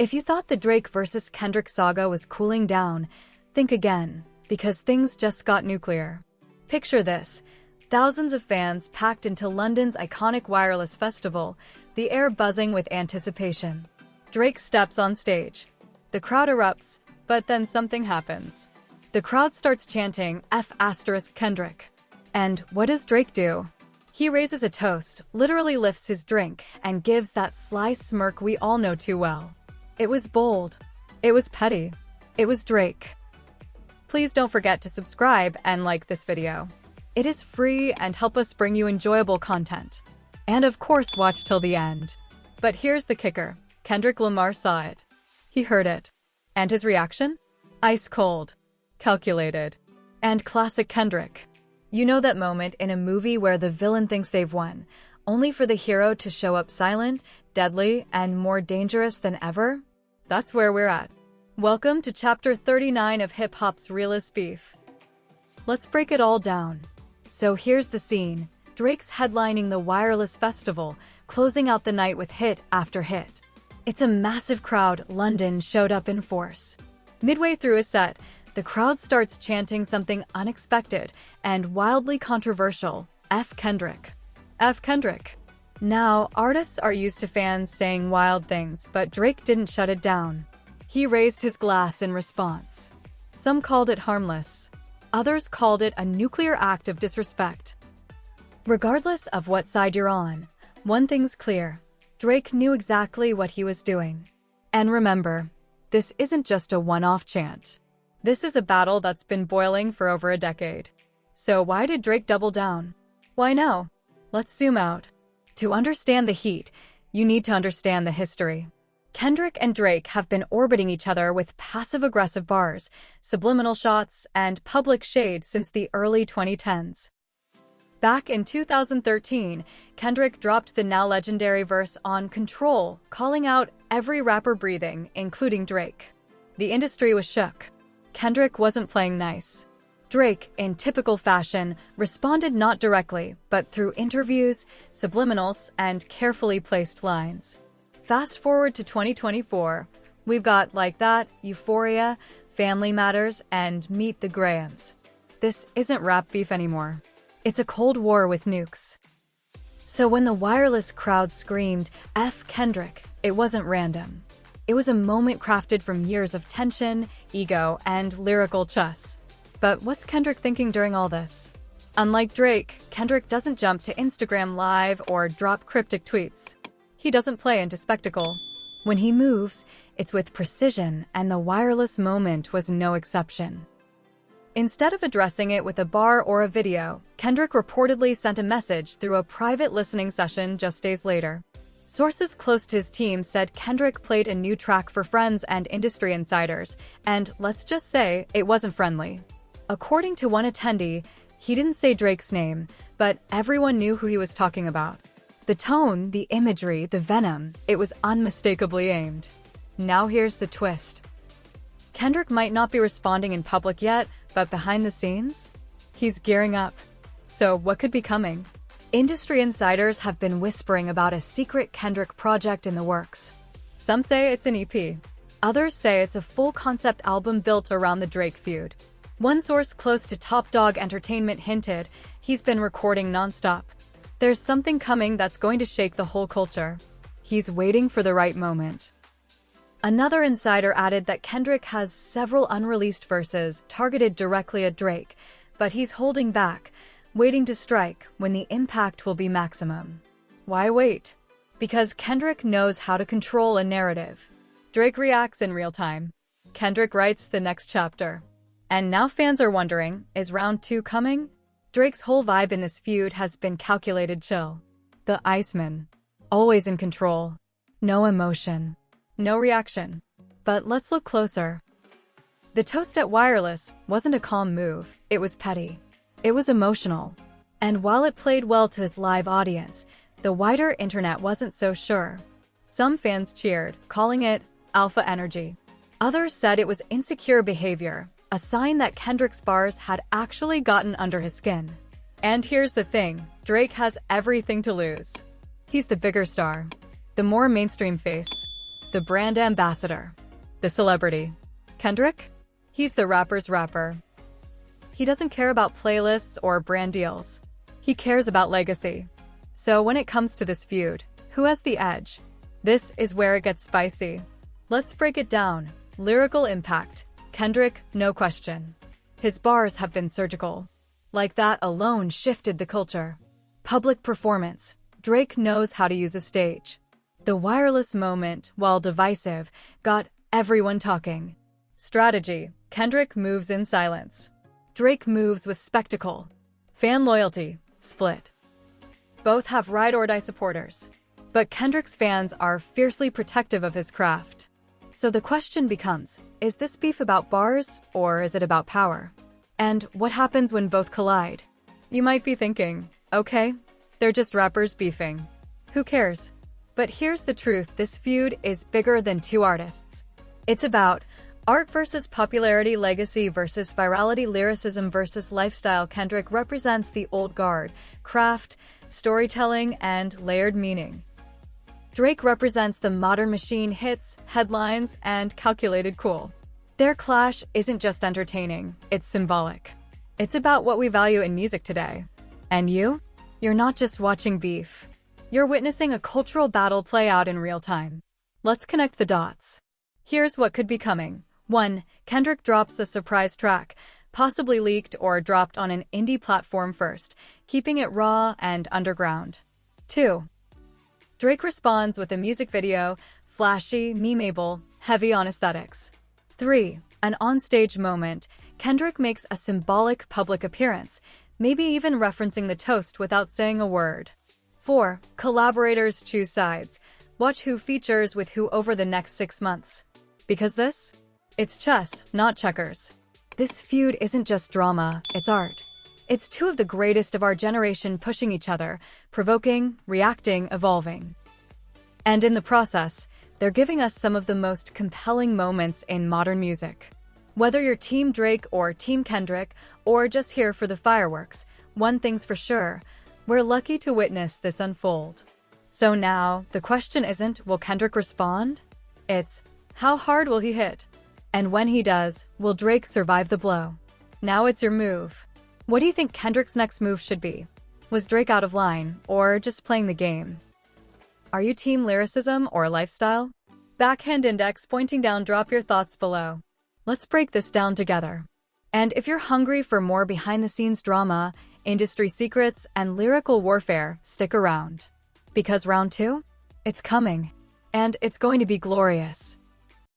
If you thought the Drake versus Kendrick saga was cooling down, think again, because things just got nuclear. Picture this. Thousands of fans packed into London's iconic wireless festival, the air buzzing with anticipation. Drake steps on stage. The crowd erupts, but then something happens. The crowd starts chanting F***Kendrick. And what does Drake do? He raises a toast, literally lifts his drink, and gives that sly smirk we all know too well. It was bold. It was petty. It was Drake. Please don't forget to subscribe and like this video. It is free and help us bring you enjoyable content. And of course, watch till the end. But here's the kicker. Kendrick Lamar saw it. He heard it. And his reaction? Ice cold. Calculated. And classic Kendrick. You know that moment in a movie where the villain thinks they've won, only for the hero to show up silent, deadly, and more dangerous than ever? That's where we're at. Welcome to Chapter 39 of hip-hop's realest beef. Let's break it all down. So here's the scene. Drake's headlining the Wireless Festival, closing out the night with hit after hit. It's a massive crowd. London showed up in force. Midway through a set, the crowd starts chanting something unexpected and wildly controversial. F Kendrick. F Kendrick. Now, artists are used to fans saying wild things, but Drake didn't shut it down. He raised his glass in response. Some called it harmless. Others called it a nuclear act of disrespect. Regardless of what side you're on, one thing's clear. Drake knew exactly what he was doing. And remember, this isn't just a one-off chant. This is a battle that's been boiling for over a decade. So why did Drake double down? Why now? Let's zoom out. To understand the heat, you need to understand the history. Kendrick and Drake have been orbiting each other with passive-aggressive bars, subliminal shots, and public shade since the early 2010s. Back in 2013, Kendrick dropped the now legendary verse on Control, calling out every rapper breathing, including Drake. The industry was shook. Kendrick wasn't playing nice. Drake, in typical fashion, responded not directly, but through interviews, subliminals, and carefully placed lines. Fast forward to 2024, we've got Like That, Euphoria, Family Matters, and Meet the Grahams. This isn't rap beef anymore. It's a cold war with nukes. So when the Wireless crowd screamed, F Kendrick, it wasn't random. It was a moment crafted from years of tension, ego, and lyrical chess. But what's Kendrick thinking during all this? Unlike Drake, Kendrick doesn't jump to Instagram Live or drop cryptic tweets. He doesn't play into spectacle. When he moves, it's with precision, and the Wireless moment was no exception. Instead of addressing it with a bar or a video, Kendrick reportedly sent a message through a private listening session just days later. Sources close to his team said Kendrick played a new track for friends and industry insiders, and let's just say it wasn't friendly. According to one attendee, he didn't say Drake's name, but everyone knew who he was talking about. The tone, the imagery, the venom, it was unmistakably aimed. Now here's the twist. Kendrick might not be responding in public yet, but behind the scenes, he's gearing up. So what could be coming? Industry insiders have been whispering about a secret Kendrick project in the works. Some say it's an EP. Others say it's a full concept album built around the Drake feud. One source close to Top Dog Entertainment hinted he's been recording nonstop. There's something coming that's going to shake the whole culture. He's waiting for the right moment. Another insider added that Kendrick has several unreleased verses targeted directly at Drake, but he's holding back, waiting to strike when the impact will be maximum. Why wait? Because Kendrick knows how to control a narrative. Drake reacts in real time. Kendrick writes the next chapter. And now fans are wondering, is round 2 coming? Drake's whole vibe in this feud has been calculated chill. The Iceman. Always in control. No emotion. No reaction. But let's look closer. The toast at Wireless wasn't a calm move, it was petty. It was emotional. And while it played well to his live audience, the wider internet wasn't so sure. Some fans cheered, calling it alpha energy. Others said it was insecure behavior, a sign that Kendrick's bars had actually gotten under his skin. And here's the thing, Drake has everything to lose. He's the bigger star, the more mainstream face. The brand ambassador. The celebrity. Kendrick? He's the rapper's rapper. He doesn't care about playlists or brand deals. He cares about legacy. So when it comes to this feud, who has the edge? This is where it gets spicy. Let's break it down. Lyrical impact. Kendrick, no question. His bars have been surgical. Like that alone shifted the culture. Public performance. Drake knows how to use a stage. The wireless moment, while divisive, got everyone talking. Strategy. Kendrick moves in silence. Drake moves with spectacle. Fan loyalty. Split. Both have ride-or-die supporters. But Kendrick's fans are fiercely protective of his craft. So the question becomes, is this beef about bars, or is it about power? And what happens when both collide? You might be thinking, okay, they're just rappers beefing. Who cares? But here's the truth, this feud is bigger than two artists. It's about art versus popularity, legacy versus virality, lyricism versus lifestyle. Kendrick represents the old guard, craft, storytelling, and layered meaning. Drake represents the modern machine, hits, headlines, and calculated cool. Their clash isn't just entertaining, it's symbolic. It's about what we value in music today. And you? You're not just watching beef. You're witnessing a cultural battle play out in real time. Let's connect the dots. Here's what could be coming. 1. Kendrick drops a surprise track, possibly leaked or dropped on an indie platform first, keeping it raw and underground. 2. Drake responds with a music video, flashy, memeable, heavy on aesthetics. 3. An onstage moment. Kendrick makes a symbolic public appearance, maybe even referencing the toast without saying a word. 4. Collaborators choose sides. Watch who features with who over the next 6 months. Because it's chess, not checkers. This feud isn't just drama, it's art. It's two of the greatest of our generation pushing each other, provoking, reacting, evolving. And in the process, they're giving us some of the most compelling moments in modern music. Whether you're Team Drake or Team Kendrick, or just here for the fireworks, one thing's for sure, we're lucky to witness this unfold. So now, the question isn't, will Kendrick respond? It's, how hard will he hit? And when he does, will Drake survive the blow? Now it's your move. What do you think Kendrick's next move should be? Was Drake out of line, or just playing the game? Are you team lyricism or lifestyle? Backhand index pointing down, drop your thoughts below. Let's break this down together. And if you're hungry for more behind-the-scenes drama, industry secrets, and lyrical warfare, stick around. Because round 2? It's coming. And it's going to be glorious.